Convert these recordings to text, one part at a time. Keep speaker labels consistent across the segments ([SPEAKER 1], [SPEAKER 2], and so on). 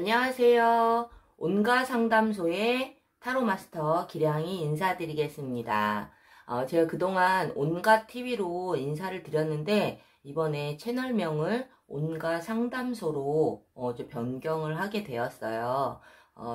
[SPEAKER 1] 안녕하세요. 온가상담소의 타로마스터 기량이 인사드리겠습니다. 제가 그동안 온가TV로 인사를 드렸는데 이번에 채널명을 온가상담소로 좀 변경을 하게 되었어요.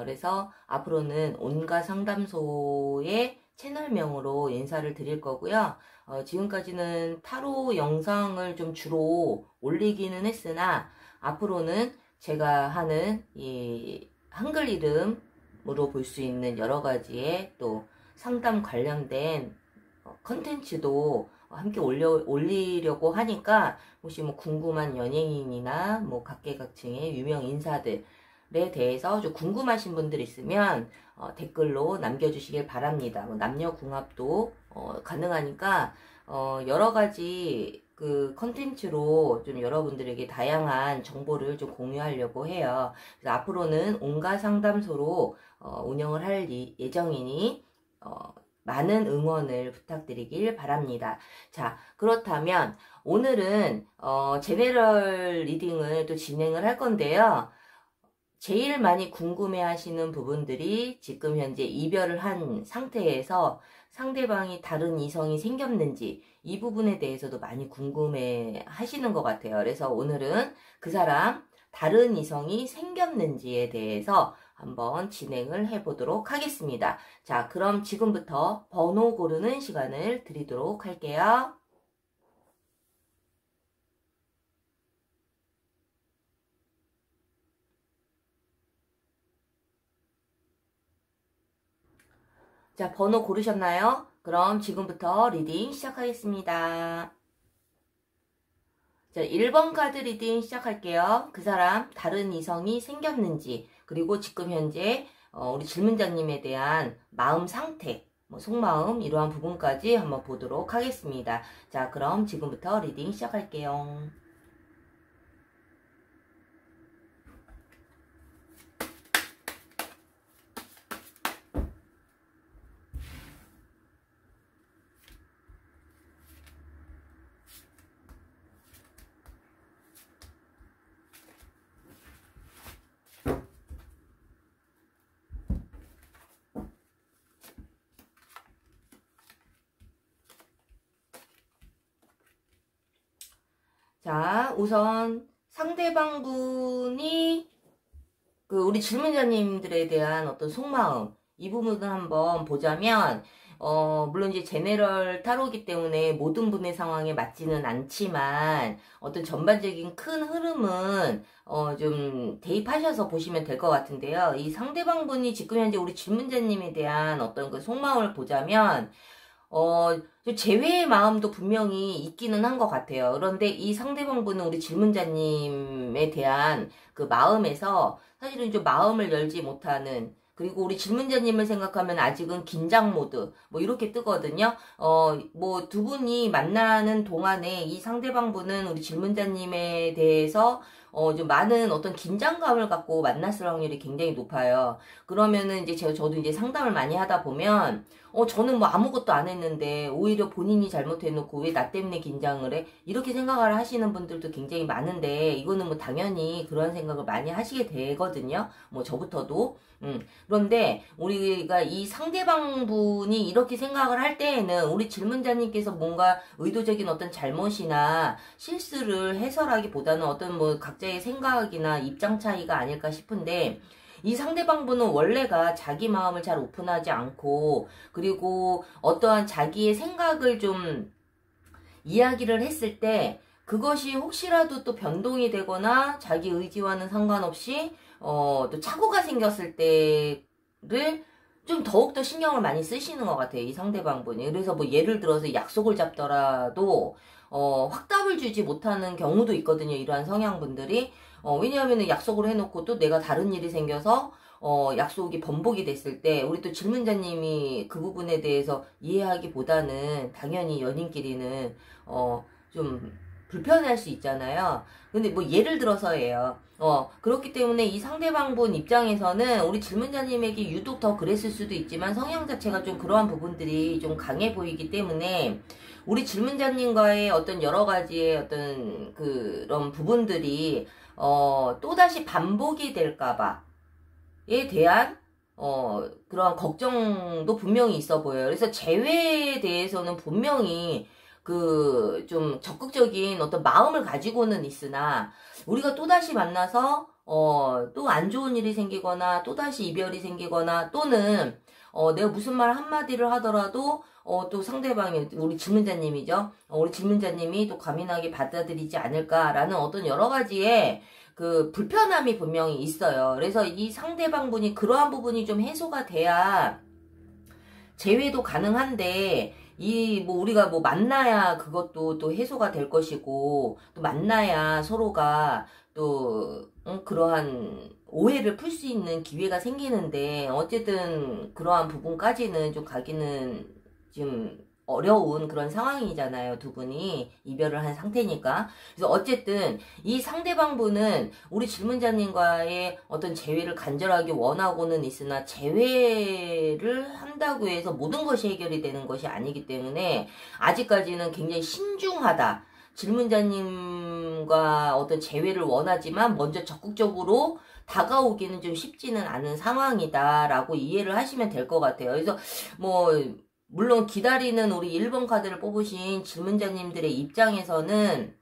[SPEAKER 1] 그래서 앞으로는 온가상담소의 채널명으로 인사를 드릴 거고요. 지금까지는 타로 영상을 좀 주로 올리기는 했으나 앞으로는 제가 하는 이 한글 이름으로 볼 수 있는 여러 가지의 또 상담 관련된 컨텐츠도 함께 올리려고 하니까 혹시 뭐 궁금한 연예인이나 뭐 각계각층의 유명 인사들에 대해서 좀 궁금하신 분들 있으면 댓글로 남겨주시길 바랍니다. 뭐 남녀궁합도 가능하니까 여러 가지 그 컨텐츠로 좀 여러분들에게 다양한 정보를 좀 공유하려고 해요. 그래서 앞으로는 온가상담소로 운영을 할 예정이니 많은 응원을 부탁드리길 바랍니다. 자, 그렇다면 오늘은 제네럴 리딩을 또 진행을 할 건데요. 제일 많이 궁금해 하시는 부분들이 지금 현재 이별을 한 상태에서 상대방이 다른 이성이 생겼는지 이 부분에 대해서도 많이 궁금해 하시는 것 같아요. 그래서 오늘은 그 사람 다른 이성이 생겼는지에 대해서 한번 진행을 해보도록 하겠습니다. 자, 그럼 지금부터 번호 고르는 시간을 드리도록 할게요. 자, 번호 고르셨나요? 그럼 지금부터 리딩 시작하겠습니다. 자, 1번 카드 리딩 시작할게요. 그 사람 다른 이성이 생겼는지, 그리고 지금 현재 우리 질문자님에 대한 마음 상태, 뭐 속마음 이러한 부분까지 한번 보도록 하겠습니다. 자, 그럼 지금부터 리딩 시작할게요. 자, 우선 상대방 분이 우리 질문자님들에 대한 어떤 속마음 이 부분을 한번 보자면 물론 이제 제네럴 타로이기 때문에 모든 분의 상황에 맞지는 않지만 어떤 전반적인 큰 흐름은 좀 대입하셔서 보시면 될 것 같은데요. 이 상대방 분이 지금 현재 우리 질문자님에 대한 어떤 그 속마음을 보자면 좀 제외의 마음도 분명히 있기는 한 것 같아요. 그런데 이 상대방분은 우리 질문자님에 대한 그 마음에서 사실은 좀 마음을 열지 못하는, 그리고 우리 질문자님을 생각하면 아직은 긴장 모드, 뭐 이렇게 뜨거든요. 뭐 두 분이 만나는 동안에 이 상대방분은 우리 질문자님에 대해서 좀 많은 어떤 긴장감을 갖고 만났을 확률이 굉장히 높아요. 그러면은 이제 저도 이제 상담을 많이 하다 보면 저는 뭐 아무것도 안 했는데 오히려 본인이 잘못해놓고 왜 나 때문에 긴장을 해? 이렇게 생각을 하시는 분들도 굉장히 많은데 이거는 뭐 당연히 그런 생각을 많이 하시게 되거든요. 뭐 저부터도. 그런데 우리가 이 상대방 분이 이렇게 생각을 할 때에는 우리 질문자님께서 뭔가 의도적인 어떤 잘못이나 실수를 해설하기보다는 어떤 뭐 각자의 생각이나 입장 차이가 아닐까 싶은데, 이 상대방 분은 원래가 자기 마음을 잘 오픈하지 않고, 그리고 어떠한 자기의 생각을 좀 이야기를 했을 때 그것이 혹시라도 또 변동이 되거나 자기 의지와는 상관없이 또 착오가 생겼을 때를 좀 더욱더 신경을 많이 쓰시는 것 같아요, 이 상대방 분이. 그래서 뭐 예를 들어서 약속을 잡더라도 확답을 주지 못하는 경우도 있거든요, 이러한 성향분들이. 왜냐하면 약속을 해놓고 또 내가 다른 일이 생겨서 약속이 번복이 됐을 때 우리 또 질문자님이 그 부분에 대해서 이해하기보다는 당연히 연인끼리는 좀 불편할 수 있잖아요. 근데 뭐 예를 들어서예요. 그렇기 때문에 이 상대방분 입장에서는 우리 질문자님에게 유독 더 그랬을 수도 있지만 성향 자체가 좀 그러한 부분들이 좀 강해 보이기 때문에 우리 질문자님과의 어떤 여러 가지의 어떤 그런 부분들이 또다시 반복이 될까봐에 대한 그런 걱정도 분명히 있어 보여요. 그래서 재회에 대해서는 분명히 좀 적극적인 어떤 마음을 가지고는 있으나, 우리가 또다시 만나서, 또 안 좋은 일이 생기거나, 또다시 이별이 생기거나, 또는, 내가 무슨 말 한마디를 하더라도, 또 상대방이, 우리 질문자님이죠. 우리 질문자님이 또 과민하게 받아들이지 않을까라는 어떤 여러 가지의 불편함이 분명히 있어요. 그래서 이 상대방분이 그러한 부분이 좀 해소가 돼야 재회도 가능한데, 우리가 만나야 그것도 또 해소가 될 것이고, 또 만나야 서로가 또, 그러한 오해를 풀 수 있는 기회가 생기는데, 어쨌든 그러한 부분까지는 좀 가기는 지금 어려운 그런 상황이잖아요. 두 분이 이별을 한 상태니까. 그래서 어쨌든 이 상대방분은 우리 질문자님과의 어떤 재회를 간절하게 원하고는 있으나, 재회를 한다고 해서 모든 것이 해결이 되는 것이 아니기 때문에 아직까지는 굉장히 신중하다. 질문자님과 어떤 재회를 원하지만 먼저 적극적으로 다가오기는 좀 쉽지는 않은 상황이다라고 이해를 하시면 될 것 같아요. 그래서 물론 기다리는 우리 1번 카드를 뽑으신 질문자님들의 입장에서는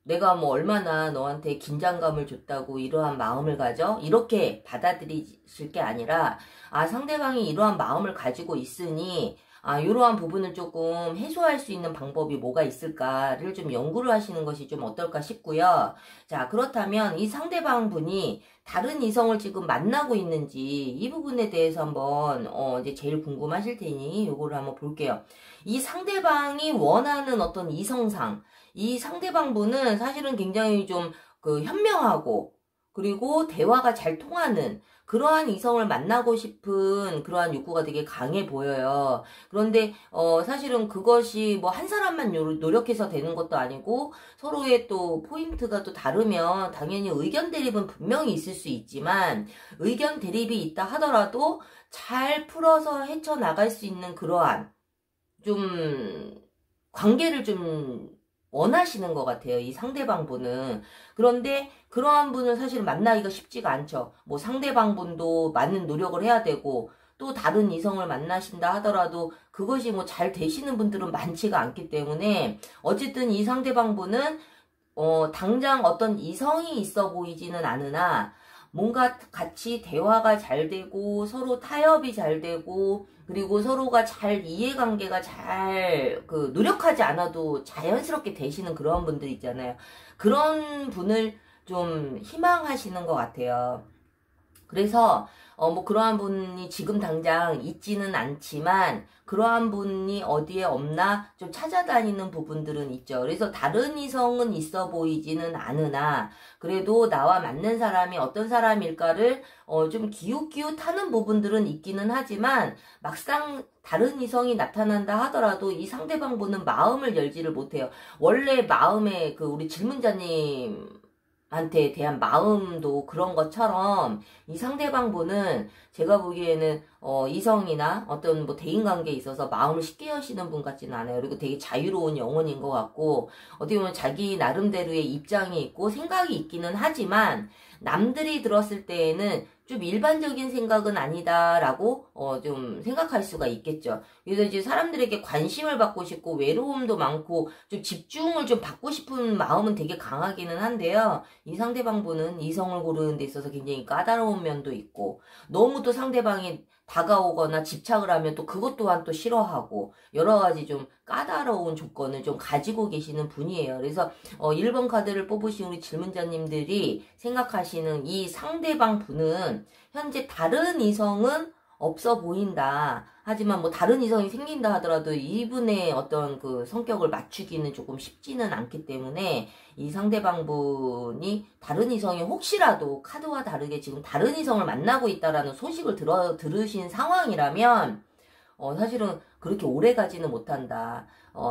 [SPEAKER 1] 내가 얼마나 너한테 긴장감을 줬다고 이러한 마음을 가져? 이렇게 받아들이실 게 아니라, 상대방이 이러한 마음을 가지고 있으니 이러한 부분을 조금 해소할 수 있는 방법이 뭐가 있을까를 좀 연구를 하시는 것이 좀 어떨까 싶고요. 자, 그렇다면 이 상대방 분이 다른 이성을 지금 만나고 있는지, 이 부분에 대해서 한번 이제 제일 궁금하실 테니 요거를 한번 볼게요. 이 상대방이 원하는 어떤 이성상, 이 상대방 분은 사실은 굉장히 좀 현명하고, 그리고 대화가 잘 통하는 그러한 이성을 만나고 싶은 그러한 욕구가 되게 강해 보여요. 그런데 사실은 그것이 한 사람만 노력해서 되는 것도 아니고, 서로의 또 포인트가 또 다르면 당연히 의견 대립은 분명히 있을 수 있지만, 의견 대립이 있다 하더라도 잘 풀어서 헤쳐나갈 수 있는 그러한 좀 관계를 좀 원하시는 것 같아요. 이 상대방 분은. 그런데 그러한 분을 사실 만나기가 쉽지가 않죠. 상대방 분도 많은 노력을 해야 되고, 또 다른 이성을 만나신다 하더라도 그것이 잘 되시는 분들은 많지가 않기 때문에, 어쨌든 이 상대방 분은 당장 어떤 이성이 있어 보이지는 않으나, 뭔가 같이 대화가 잘 되고, 서로 타협이 잘 되고, 그리고 서로가 잘 이해관계가 잘 노력하지 않아도 자연스럽게 되시는 그런 분들 있잖아요. 그런 분을 좀 희망하시는 것 같아요. 그래서 그러한 분이 지금 당장 있지는 않지만, 그러한 분이 어디에 없나 좀 찾아다니는 부분들은 있죠. 그래서 다른 이성은 있어 보이지는 않으나, 그래도 나와 맞는 사람이 어떤 사람일까를 좀 기웃기웃하는 부분들은 있기는 하지만, 막상 다른 이성이 나타난다 하더라도 이 상대방 분은 마음을 열지를 못해요. 원래 마음에 우리 질문자님 한테 대한 마음도 그런 것처럼, 이 상대방 분은 제가 보기에는 이성이나 어떤 대인관계에 있어서 마음을 쉽게 여시는 분 같지는 않아요. 그리고 되게 자유로운 영혼인 것 같고, 어떻게 보면 자기 나름대로의 입장이 있고 생각이 있기는 하지만, 남들이 들었을 때에는 좀 일반적인 생각은 아니다라고 좀 생각할 수가 있겠죠. 그래서 이제 사람들에게 관심을 받고 싶고, 외로움도 많고, 좀 집중을 좀 받고 싶은 마음은 되게 강하기는 한데요. 이 상대방 분은 이성을 고르는 데 있어서 굉장히 까다로운 면도 있고, 너무 또 상대방이 다가오거나 집착을 하면 또 그것 또한 또 싫어하고, 여러 가지 좀 까다로운 조건을 좀 가지고 계시는 분이에요. 그래서 1번 카드를 뽑으신 우리 질문자님들이 생각하시는 이 상대방 분은 현재 다른 이성은 없어 보인다. 하지만 다른 이성이 생긴다 하더라도 이분의 어떤 성격을 맞추기는 조금 쉽지는 않기 때문에, 이 상대방 분이 다른 이성이 혹시라도 카드와 다르게 지금 다른 이성을 만나고 있다라는 소식을 들으신 상황이라면, 사실은 그렇게 오래 가지는 못한다.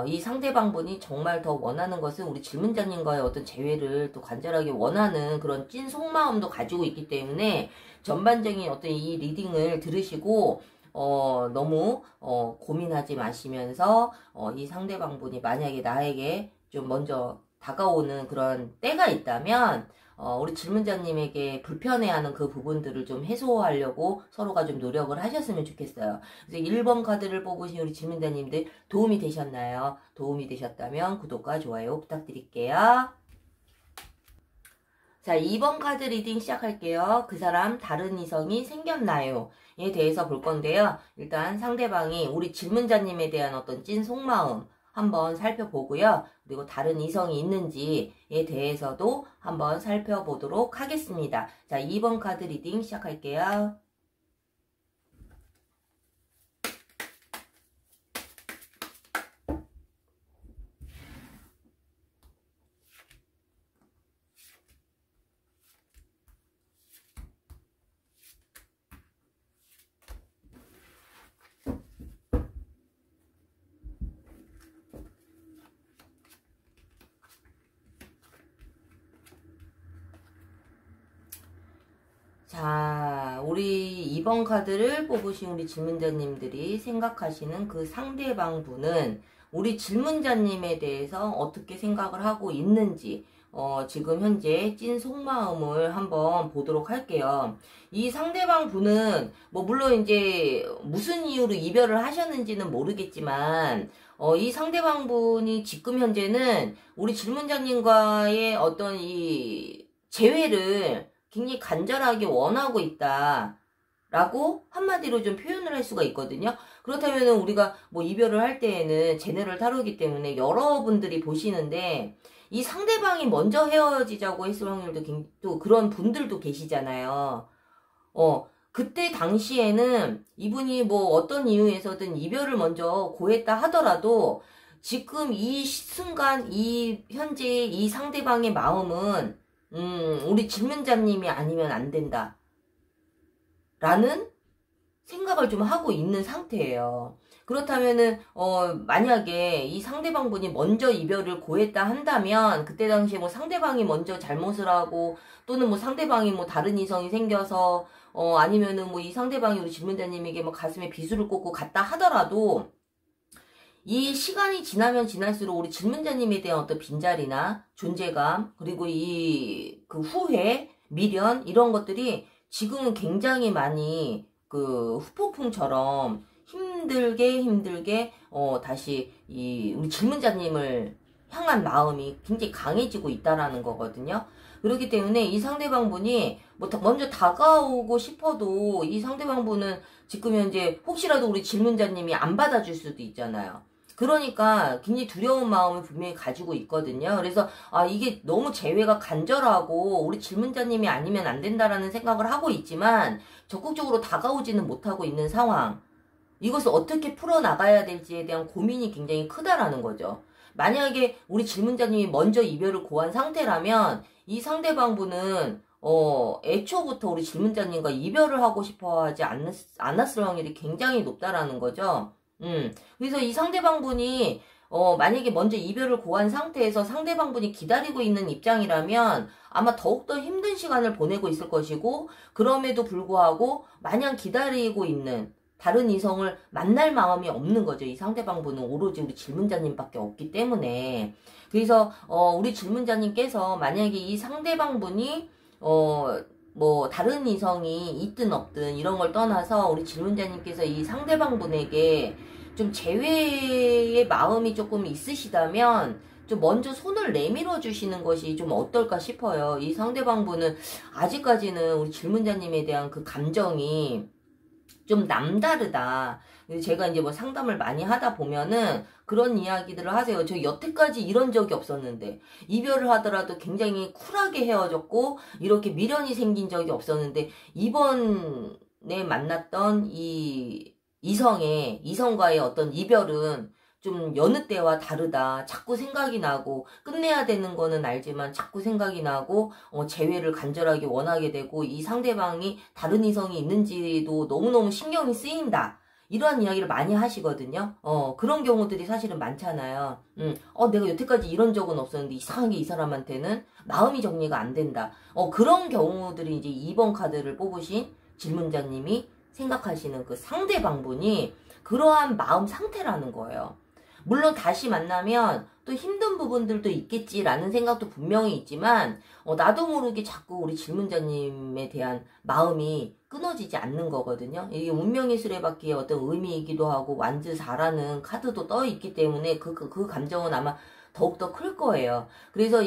[SPEAKER 1] 이 상대방 분이 정말 더 원하는 것은 우리 질문자님과의 어떤 재회를 또 간절하게 원하는 그런 찐 속마음도 가지고 있기 때문에, 전반적인 어떤 이 리딩을 들으시고 너무 고민하지 마시면서 이 상대방 분이 만약에 나에게 좀 먼저 다가오는 그런 때가 있다면 우리 질문자님에게 불편해하는 그 부분들을 좀 해소하려고 서로가 좀 노력을 하셨으면 좋겠어요. 그래서 1번 카드를 뽑으신 우리 질문자님들 도움이 되셨나요? 도움이 되셨다면 구독과 좋아요 부탁드릴게요. 자, 2번 카드 리딩 시작할게요. 그 사람 다른 이성이 생겼나요? 에 대해서 볼 건데요. 일단 상대방이 우리 질문자님에 대한 어떤 찐 속마음 한번 살펴보고요. 그리고 다른 이성이 있는지에 대해서도 한번 살펴보도록 하겠습니다. 자, 2번 카드 리딩 시작할게요. 자, 우리 2번 카드를 뽑으신 우리 질문자님들이 생각하시는 그 상대방 분은 우리 질문자님에 대해서 어떻게 생각을 하고 있는지 지금 현재 찐 속마음을 한번 보도록 할게요. 이 상대방 분은 물론 이제 무슨 이유로 이별을 하셨는지는 모르겠지만 이 상대방 분이 지금 현재는 우리 질문자님과의 어떤 이 재회를 굉장히 간절하게 원하고 있다 라고 한마디로 좀 표현을 할 수가 있거든요. 그렇다면 우리가 이별을 할 때에는 제네럴 타로이기 때문에 여러분들이 보시는데 이 상대방이 먼저 헤어지자고 했을 확률도 또 그런 분들도 계시잖아요. 그때 당시에는 이분이 어떤 이유에서든 이별을 먼저 고했다 하더라도 지금 이 순간 현재 이 상대방의 마음은 우리 질문자님이 아니면 안 된다 라는 생각을 좀 하고 있는 상태예요. 그렇다면은 만약에 이 상대방분이 먼저 이별을 고했다 한다면 그때 당시에 상대방이 먼저 잘못을 하고 또는 상대방이 다른 이성이 생겨서 아니면은 이 상대방이 우리 질문자님에게 가슴에 비수를 꽂고 갔다 하더라도 이 시간이 지나면 지날수록 우리 질문자님에 대한 어떤 빈자리나 존재감 그리고 그 후회, 미련 이런 것들이 지금은 굉장히 많이 그 후폭풍처럼 힘들게 다시 우리 질문자님을 향한 마음이 굉장히 강해지고 있다라는 거거든요. 그렇기 때문에 이 상대방분이 먼저 다가오고 싶어도 이 상대방분은 지금 현재 혹시라도 우리 질문자님이 안 받아줄 수도 있잖아요. 그러니까 굉장히 두려운 마음을 분명히 가지고 있거든요. 그래서 이게 너무 재회가 간절하고 우리 질문자님이 아니면 안 된다라는 생각을 하고 있지만 적극적으로 다가오지는 못하고 있는 상황. 이것을 어떻게 풀어나가야 될지에 대한 고민이 굉장히 크다라는 거죠. 만약에 우리 질문자님이 먼저 이별을 고한 상태라면 이 상대방분은 애초부터 우리 질문자님과 이별을 하고 싶어 하지 않았을 확률이 굉장히 높다라는 거죠. 그래서 이 상대방분이 만약에 먼저 이별을 고한 상태에서 상대방분이 기다리고 있는 입장이라면 아마 더욱더 힘든 시간을 보내고 있을 것이고 그럼에도 불구하고 마냥 기다리고 있는 다른 이성을 만날 마음이 없는 거죠. 이 상대방분은 오로지 우리 질문자님밖에 없기 때문에. 그래서 우리 질문자님께서 만약에 이 상대방분이 다른 이성이 있든 없든 이런 걸 떠나서 우리 질문자님께서 이 상대방분에게 좀 재회의 마음이 조금 있으시다면 좀 먼저 손을 내밀어 주시는 것이 좀 어떨까 싶어요. 이 상대방분은 아직까지는 우리 질문자님에 대한 그 감정이 좀 남다르다. 제가 이제 상담을 많이 하다 보면은 그런 이야기들을 하세요. 저 여태까지 이런 적이 없었는데 이별을 하더라도 굉장히 쿨하게 헤어졌고 이렇게 미련이 생긴 적이 없었는데 이번에 만났던 이 이성과의 어떤 이별은 좀 여느 때와 다르다. 자꾸 생각이 나고 끝내야 되는 거는 알지만 자꾸 생각이 나고 재회를 간절하게 원하게 되고 이 상대방이 다른 이성이 있는지도 너무너무 신경이 쓰인다. 이러한 이야기를 많이 하시거든요. 그런 경우들이 사실은 많잖아요. 내가 여태까지 이런 적은 없었는데 이상하게 이 사람한테는 마음이 정리가 안 된다. 그런 경우들이 이제 2번 카드를 뽑으신 질문자님이 생각하시는 그 상대방분이 그러한 마음 상태라는 거예요. 물론 다시 만나면 또 힘든 부분들도 있겠지라는 생각도 분명히 있지만 나도 모르게 자꾸 우리 질문자님에 대한 마음이 끊어지지 않는 거거든요. 이게 운명의 수레바퀴의 어떤 의미이기도 하고 완즈사라는 카드도 떠 있기 때문에 그 감정은 아마 더욱더 클 거예요. 그래서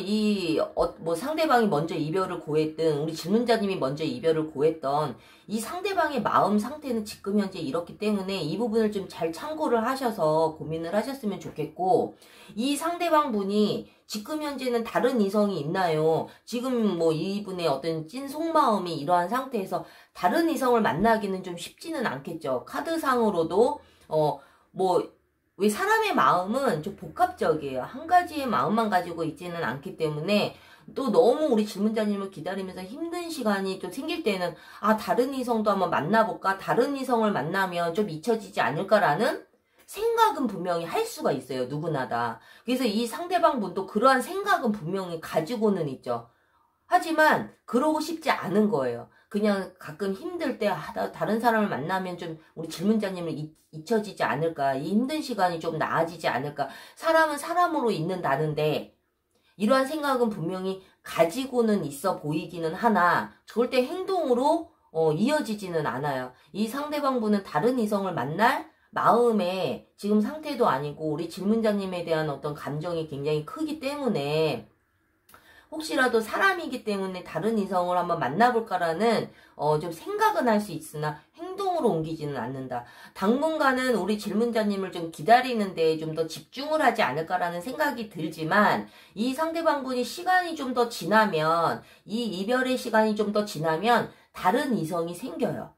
[SPEAKER 1] 뭐 상대방이 먼저 이별을 고했든, 우리 질문자님이 먼저 이별을 고했던 이 상대방의 마음 상태는 지금 현재 이렇기 때문에 이 부분을 좀 잘 참고를 하셔서 고민을 하셨으면 좋겠고, 이 상대방 분이 지금 현재는 다른 이성이 있나요? 지금 뭐 이분의 어떤 찐 속마음이 이러한 상태에서 다른 이성을 만나기는 좀 쉽지는 않겠죠. 카드상으로도, 왜 사람의 마음은 좀 복합적이에요. 한 가지의 마음만 가지고 있지는 않기 때문에 또 너무 우리 질문자님을 기다리면서 힘든 시간이 좀 생길 때는 다른 이성도 한번 만나볼까? 다른 이성을 만나면 좀 잊혀지지 않을까라는 생각은 분명히 할 수가 있어요. 누구나 다. 그래서 이 상대방 분도 그러한 생각은 분명히 가지고는 있죠. 하지만 그러고 싶지 않은 거예요. 그냥 가끔 힘들 때 다른 사람을 만나면 좀 우리 질문자님을 잊혀지지 않을까, 이 힘든 시간이 좀 나아지지 않을까. 사람은 사람으로 있는다는데 이러한 생각은 분명히 가지고는 있어 보이기는 하나 절대 행동으로 이어지지는 않아요. 이 상대방 분은 다른 이성을 만날 마음의 지금 상태도 아니고 우리 질문자님에 대한 어떤 감정이 굉장히 크기 때문에 혹시라도 사람이기 때문에 다른 이성을 한번 만나볼까라는 좀 생각은 할 수 있으나 행동으로 옮기지는 않는다. 당분간은 우리 질문자님을 좀 기다리는데 좀 더 집중을 하지 않을까라는 생각이 들지만 이 상대방 분이 시간이 좀 더 지나면, 이 이별의 시간이 좀 더 지나면 다른 이성이 생겨요.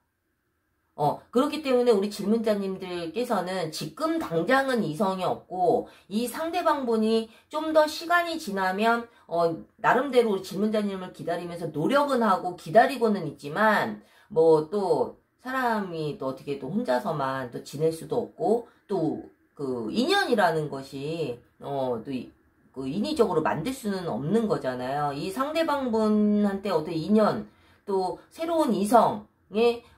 [SPEAKER 1] 그렇기 때문에 우리 질문자님들께서는 지금 당장은 이성이 없고 이 상대방 분이 좀 더 시간이 지나면 나름대로 우리 질문자님을 기다리면서 노력은 하고 기다리고는 있지만 뭐 또 사람이 또 어떻게 또 혼자서만 또 지낼 수도 없고 또 그 인연이라는 것이 그 인위적으로 만들 수는 없는 거잖아요. 이 상대방 분한테 어떤 인연 또 새로운 이성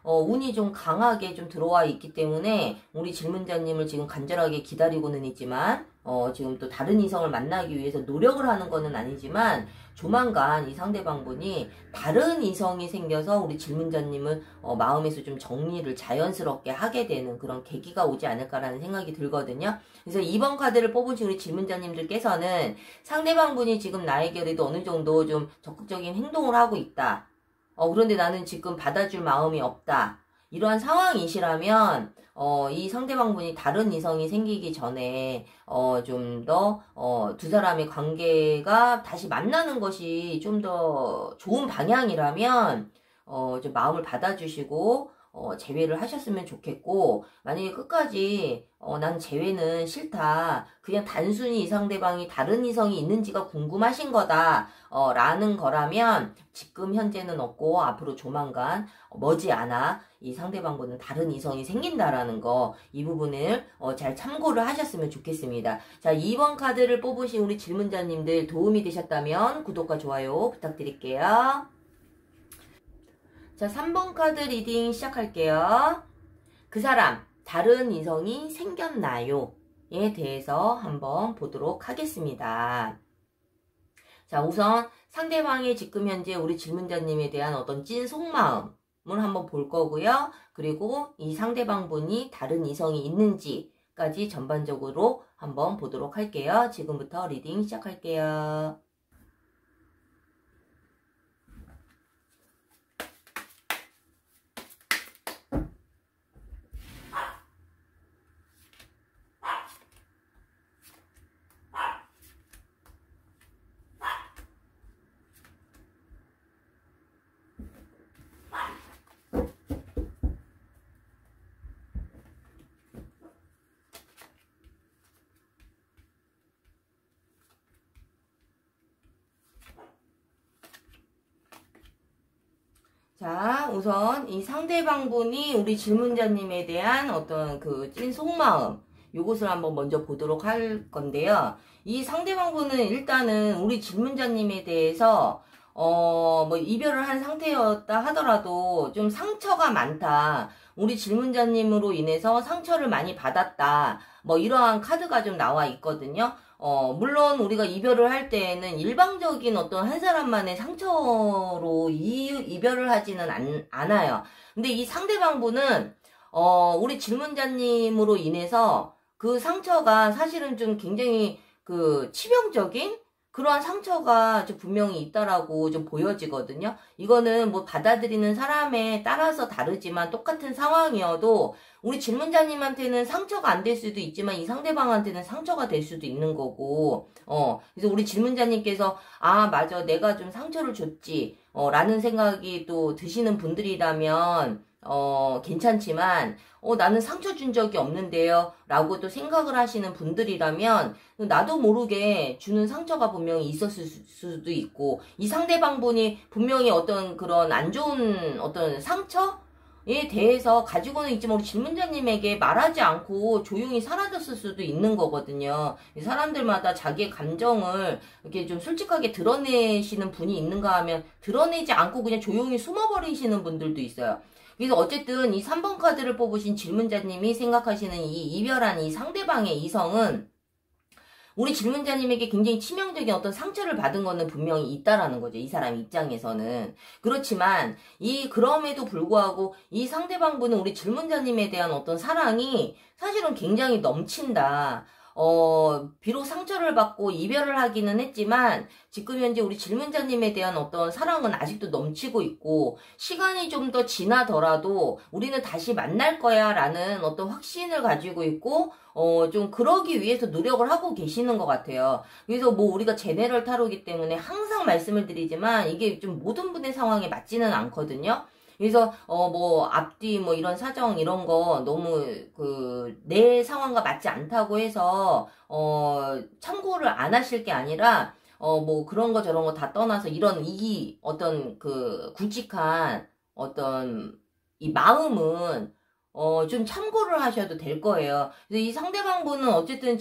[SPEAKER 1] 운이 좀 강하게 좀 들어와 있기 때문에 우리 질문자님을 지금 간절하게 기다리고는 있지만 지금 또 다른 이성을 만나기 위해서 노력을 하는 거는 아니지만 조만간 이 상대방 분이 다른 이성이 생겨서 우리 질문자님을 마음에서 좀 정리를 자연스럽게 하게 되는 그런 계기가 오지 않을까라는 생각이 들거든요. 그래서 2번 카드를 뽑으신 우리 질문자님들께서는 상대방 분이 지금 나에게도 어느 정도 좀 적극적인 행동을 하고 있다. 그런데 나는 지금 받아줄 마음이 없다. 이러한 상황이시라면 이 상대방 분이 다른 이성이 생기기 전에 좀 더 두 사람의 관계가 다시 만나는 것이 좀 더 좋은 방향이라면 좀 마음을 받아주시고 재회를 하셨으면 좋겠고, 만약에 끝까지 난 재회는 싫다, 그냥 단순히 이 상대방이 다른 이성이 있는지가 궁금하신 거다 라는 거라면 지금 현재는 없고 앞으로 조만간 머지않아 이 상대방과는 다른 이성이 생긴다라는 거, 이 부분을 잘 참고를 하셨으면 좋겠습니다. 자, 2번 카드를 뽑으신 우리 질문자님들 도움이 되셨다면 구독과 좋아요 부탁드릴게요. 자, 3번 카드 리딩 시작할게요. 그 사람, 다른 이성이 생겼나요? 에 대해서 한번 보도록 하겠습니다. 자, 우선 상대방의 지금 현재 우리 질문자님에 대한 어떤 찐 속마음을 한번 볼 거고요. 그리고 이 상대방 분이 다른 이성이 있는지까지 전반적으로 한번 보도록 할게요. 지금부터 리딩 시작할게요. 자, 우선 이 상대방 분이 우리 질문자님에 대한 어떤 그 찐 속마음, 요것을 한번 먼저 보도록 할 건데요. 이 상대방 분은 일단은 우리 질문자님에 대해서 뭐 이별을 한 상태였다 하더라도 좀 상처가 많다, 우리 질문자님으로 인해서 상처를 많이 받았다 뭐 이러한 카드가 좀 나와 있거든요. 물론 우리가 이별을 할 때에는 일방적인 어떤 한 사람만의 상처로 이별을 하지는 않아요. 근데 이 상대방분은, 우리 질문자님으로 인해서 그 상처가 사실은 좀 굉장히 그 치명적인 그러한 상처가 좀 분명히 있다라고 좀 보여지거든요. 이거는 뭐 받아들이는 사람에 따라서 다르지만 똑같은 상황이어도 우리 질문자님한테는 상처가 안 될 수도 있지만 이 상대방한테는 상처가 될 수도 있는 거고, 그래서 우리 질문자님께서, 아, 맞아, 내가 좀 상처를 줬지, 라는 생각이 또 드시는 분들이라면, 괜찮지만, 나는 상처 준 적이 없는데요, 라고 또 생각을 하시는 분들이라면, 나도 모르게 주는 상처가 분명히 있었을 수도 있고, 이 상대방분이 분명히 어떤 그런 안 좋은 어떤 상처에 대해서 가지고는 있지만 우리 질문자님에게 말하지 않고 조용히 사라졌을 수도 있는 거거든요. 사람들마다 자기의 감정을 이렇게 좀 솔직하게 드러내시는 분이 있는가 하면 드러내지 않고 그냥 조용히 숨어버리시는 분들도 있어요. 그래서 어쨌든 이 3번 카드를 뽑으신 질문자님이 생각하시는 이 이별한 이 상대방의 이성은 우리 질문자님에게 굉장히 치명적인 어떤 상처를 받은 거는 분명히 있다라는 거죠. 이 사람 입장에서는. 그렇지만 그럼에도 불구하고 이 상대방분은 우리 질문자님에 대한 어떤 사랑이 사실은 굉장히 넘친다. 비록 상처를 받고 이별을 하기는 했지만 지금 현재 우리 질문자님에 대한 어떤 사랑은 아직도 넘치고 있고 시간이 좀 더 지나더라도 우리는 다시 만날 거야 라는 어떤 확신을 가지고 있고 좀 그러기 위해서 노력을 하고 계시는 것 같아요. 그래서 뭐 우리가 제네럴 타로이기 때문에 항상 말씀을 드리지만 이게 좀 모든 분의 상황에 맞지는 않거든요. 그래서 뭐 앞뒤 뭐 이런 사정 이런 거 너무 내 상황과 맞지 않다고 해서 참고를 안 하실 게 아니라 뭐 그런 거 저런 거 다 떠나서 이런 이 어떤 굵직한 어떤 이 마음은 좀 참고를 하셔도 될 거예요. 그래서 이 상대방분은 어쨌든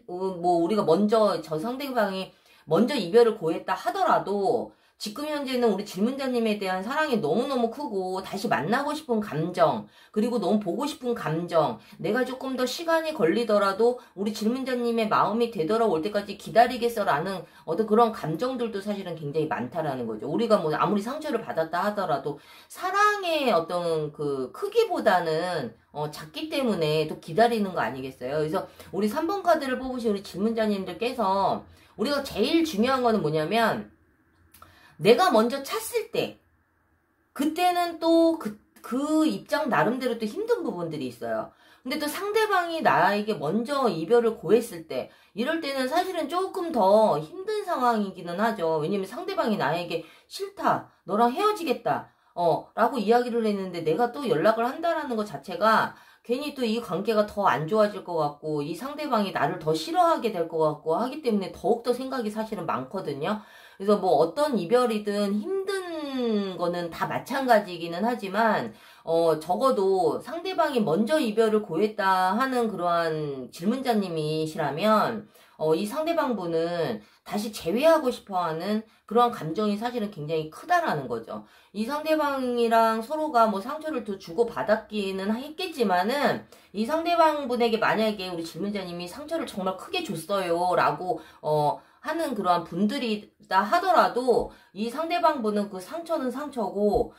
[SPEAKER 1] 뭐 우리가 먼저 저 상대방이 먼저 이별을 고했다 하더라도 지금 현재는 우리 질문자님에 대한 사랑이 너무너무 크고 다시 만나고 싶은 감정 그리고 너무 보고 싶은 감정 내가 조금 더 시간이 걸리더라도 우리 질문자님의 마음이 되돌아올 때까지 기다리겠어라는 어떤 그런 감정들도 사실은 굉장히 많다라는 거죠. 우리가 뭐 아무리 상처를 받았다 하더라도 사랑의 어떤 크기보다는 작기 때문에 또 기다리는 거 아니겠어요. 그래서 우리 3번 카드를 뽑으신 우리 질문자님들께서 우리가 제일 중요한 거는 뭐냐면 내가 먼저 찼을 때 그때는 또 그 입장 나름대로 또 힘든 부분들이 있어요. 근데 또 상대방이 나에게 먼저 이별을 고했을 때 이럴 때는 사실은 조금 더 힘든 상황이기는 하죠. 왜냐면 상대방이 나에게 싫다, 너랑 헤어지겠다 라고 이야기를 했는데 내가 또 연락을 한다라는 것 자체가 괜히 또 이 관계가 더 안 좋아질 것 같고 이 상대방이 나를 더 싫어하게 될 것 같고 하기 때문에 더욱더 생각이 사실은 많거든요. 그래서 뭐 어떤 이별이든 힘든 거는 다 마찬가지이기는 하지만 적어도 상대방이 먼저 이별을 고했다 하는 그러한 질문자님이시라면 이 상대방분은 다시 재회하고 싶어하는 그러한 감정이 사실은 굉장히 크다라는 거죠. 이 상대방이랑 서로가 뭐 상처를 더 주고받았기는 했겠지만은 이 상대방분에게 만약에 우리 질문자님이 상처를 정말 크게 줬어요 라고 하는 그러한 분들이다 하더라도 이 상대방분은 그 상처는 상처고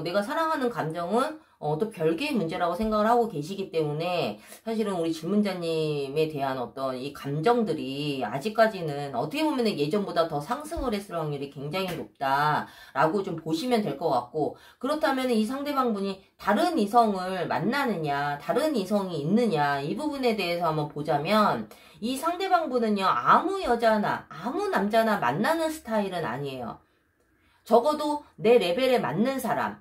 [SPEAKER 1] 내가 사랑하는 감정은 또 별개의 문제라고 생각을 하고 계시기 때문에 사실은 우리 질문자님에 대한 어떤 이 감정들이 아직까지는 어떻게 보면 예전보다 더 상승을 했을 확률이 굉장히 높다라고 좀 보시면 될 것 같고 그렇다면 이 상대방분이 다른 이성을 만나느냐 다른 이성이 있느냐 이 부분에 대해서 한번 보자면 이 상대방분은요 아무 여자나 아무 남자나 만나는 스타일은 아니에요. 적어도 내 레벨에 맞는 사람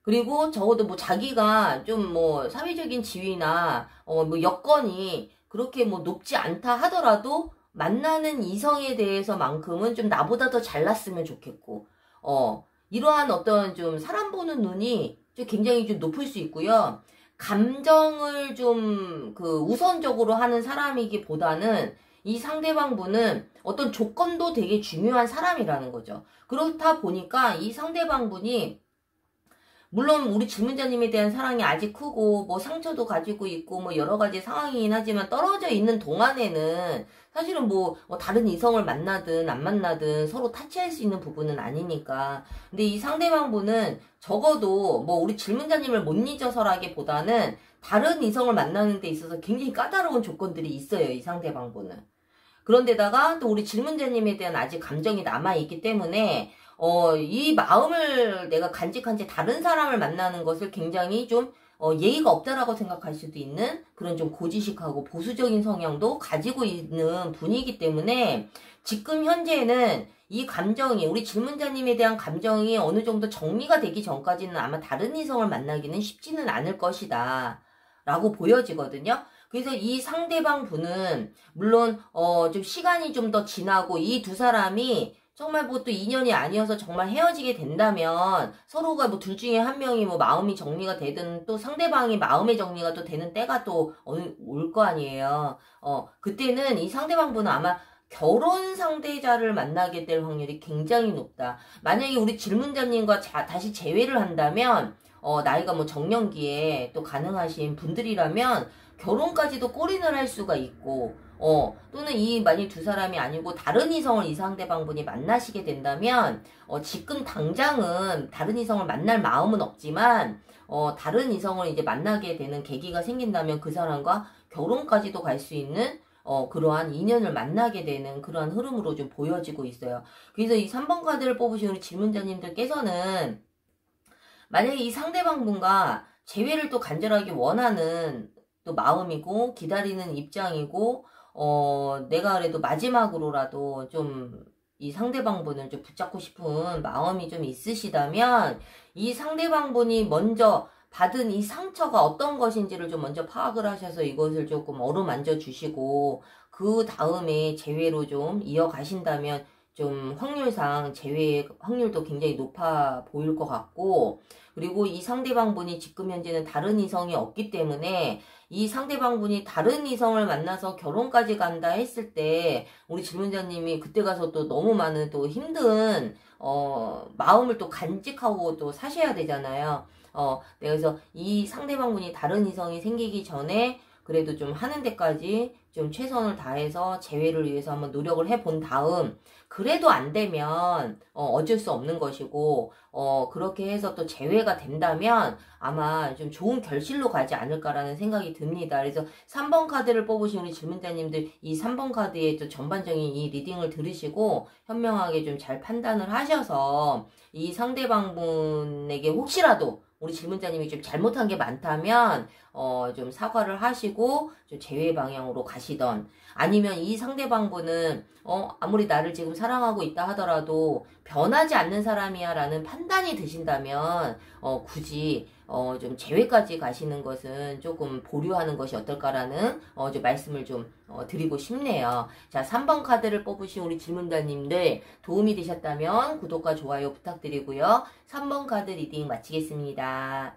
[SPEAKER 1] 그리고 적어도 뭐 자기가 좀 뭐 사회적인 지위나 뭐 여건이 그렇게 뭐 높지 않다 하더라도 만나는 이성에 대해서만큼은 좀 나보다 더 잘났으면 좋겠고 이러한 어떤 좀 사람 보는 눈이 좀 굉장히 좀 높을 수 있고요. 감정을 좀 우선적으로 하는 사람이기보다는 이 상대방분은 어떤 조건도 되게 중요한 사람이라는 거죠. 그렇다 보니까 이 상대방분이 물론 우리 질문자님에 대한 사랑이 아직 크고 뭐 상처도 가지고 있고 뭐 여러 가지 상황이긴 하지만 떨어져 있는 동안에는 사실은 뭐 다른 이성을 만나든 안 만나든 서로 타치할 수 있는 부분은 아니니까. 근데 이 상대방분은 적어도 뭐 우리 질문자님을 못 잊어서라기보다는 다른 이성을 만나는 데 있어서 굉장히 까다로운 조건들이 있어요. 이 상대방분은. 그런데다가 또 우리 질문자님에 대한 아직 감정이 남아있기 때문에 이 마음을 내가 간직한 채 다른 사람을 만나는 것을 굉장히 좀 예의가 없다라고 생각할 수도 있는 그런 좀 고지식하고 보수적인 성향도 가지고 있는 분이기 때문에 지금 현재는 이 감정이 우리 질문자님에 대한 감정이 어느 정도 정리가 되기 전까지는 아마 다른 이성을 만나기는 쉽지는 않을 것이다 라고 보여지거든요. 그래서 이 상대방 분은 물론 좀 시간이 좀 더 지나고 이 두 사람이 정말 뭐 또 인연이 아니어서 정말 헤어지게 된다면 서로가 뭐 둘 중에 한 명이 뭐 마음이 정리가 되든 또 상대방이 마음의 정리가 또 되는 때가 또 올 거 아니에요. 그때는 이 상대방 분은 아마 결혼 상대자를 만나게 될 확률이 굉장히 높다. 만약에 우리 질문자님과 다시 재회를 한다면 나이가 뭐 정년기에 또 가능하신 분들이라면 결혼까지도 골인을 할 수가 있고 또는 만약 두 사람이 아니고 다른 이성을 이 상대방분이 만나시게 된다면 지금 당장은 다른 이성을 만날 마음은 없지만 다른 이성을 이제 만나게 되는 계기가 생긴다면 그 사람과 결혼까지도 갈 수 있는 그러한 인연을 만나게 되는 그러한 흐름으로 좀 보여지고 있어요. 그래서 이 3번 카드를 뽑으신 우리 질문자님들께서는 만약에 이 상대방분과 재회를 또 간절하게 원하는 또 마음이고 기다리는 입장이고 내가 그래도 마지막으로라도 좀 이 상대방분을 좀 붙잡고 싶은 마음이 좀 있으시다면 이 상대방분이 먼저 받은 이 상처가 어떤 것인지를 좀 먼저 파악을 하셔서 이것을 조금 어루만져 주시고 그 다음에 재회로 좀 이어가신다면 좀 확률상 재회 확률도 굉장히 높아 보일 것 같고, 그리고 이 상대방분이 지금 현재는 다른 이성이 없기 때문에 이 상대방분이 다른 이성을 만나서 결혼까지 간다 했을 때 우리 질문자님이 그때 가서 또 너무 많은 또 힘든 마음을 또 간직하고 또 사셔야 되잖아요. 그래서 이 상대방분이 다른 이성이 생기기 전에 그래도 좀 하는 데까지 좀 최선을 다해서 재회를 위해서 한번 노력을 해본 다음 그래도 안 되면 어쩔 수 없는 것이고 그렇게 해서 또 재회가 된다면 아마 좀 좋은 결실로 가지 않을까라는 생각이 듭니다. 그래서 3번 카드를 뽑으신 우리 질문자님들 이 3번 카드의 또 전반적인 이 리딩을 들으시고 현명하게 좀 잘 판단을 하셔서 이 상대방분에게 혹시라도 우리 질문자님이 좀 잘못한 게 많다면 좀 사과를 하시고 좀 재회 방향으로 가시던, 아니면 이 상대방분은 아무리 나를 지금 사랑하고 있다 하더라도 변하지 않는 사람이야 라는 판단이 드신다면 굳이 좀 재회까지 가시는 것은 조금 보류하는 것이 어떨까라는 좀 말씀을 좀 드리고 싶네요. 자, 3번 카드를 뽑으신 우리 질문자님들 도움이 되셨다면 구독과 좋아요 부탁드리고요. 3번 카드 리딩 마치겠습니다.